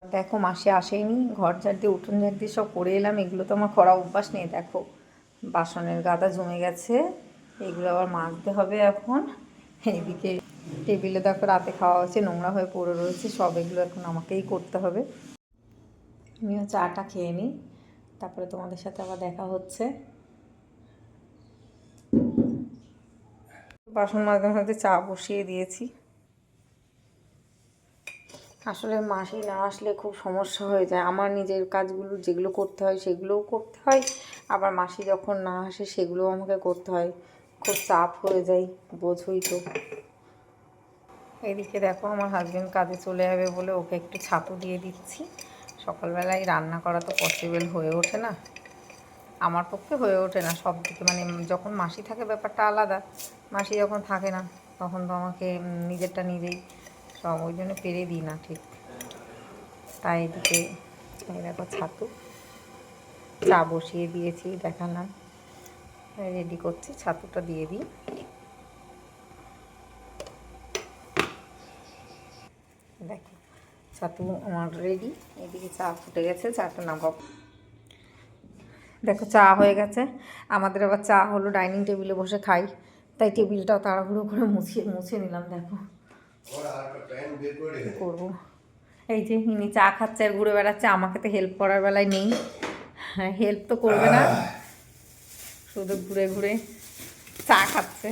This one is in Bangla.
দেখো মাসি আসেনি, ঘর ঝাড় দিয়ে উঠোন ঝাড় দিয়ে সব করে এলাম। এগুলো তো আমার করা অভ্যাস নেই। দেখো বাসনের গাদা জমে গেছে, এগুলো আবার মাজতে হবে এখন। এইদিকে টেবিলে দেখো রাতে খাওয়া হচ্ছে, নোংরা হয়ে পড়ে রয়েছে সব, এগুলো এখন আমাকেই করতে হবে। আমিও চাটা খেয়ে নিই, তারপরে তোমাদের সাথে আবার দেখা হচ্ছে। বাসন মাজতে মাজতে চা বসিয়ে দিয়েছি। আসলে মাসি না আসলে খুব সমস্যা হয়ে যায়। আমার নিজের কাজগুলো যেগুলো করতে হয় সেগুলোও করতে হয়, আবার মাসি যখন না আসে সেগুলোও আমাকে করতে হয়। খুব চাপ হয়ে যায়, বোঝোই তো। এদিকে দেখো আমার হাজব্যান্ড কাজে চলে যাবে বলে ওকে একটু ছাতু দিয়ে দিচ্ছি। সকালবেলায় রান্না করা তো পসিবল হয়ে ওঠে না, আমার পক্ষে হয়ে ওঠে না সব দিকে। মানে যখন মাসি থাকে ব্যাপারটা আলাদা, মাসি যখন থাকে না তখন তো আমাকে নিজেরটা নিজেই সব, ওই জন্য পেরে দিই না ঠিক। তাই এদিকে দেখো ছাতু চা বসিয়ে দিয়েছি, দেখালাম রেডি করছি, ছাতুটা দিয়ে দিই। দেখো ছাতু আমার রেডি, এদিকে চা ফুটে গেছে, চাটা নামাবো। দেখো চা হয়ে গেছে। আমাদের আবার চা হলো ডাইনিং টেবিলে বসে খাই, তাই টেবিলটাও তাড়াহুড়ো করে মুছে নিলাম। দেখো কী করবো, এই যে ইনি চা খাচ্ছে আর ঘুরে বেড়াচ্ছে, আমাকে তো হেল্প করার বেলায় নেই। হ্যাঁ হেল্প তো করবে না, শুধু ঘুরে ঘুরে চা খাচ্ছে।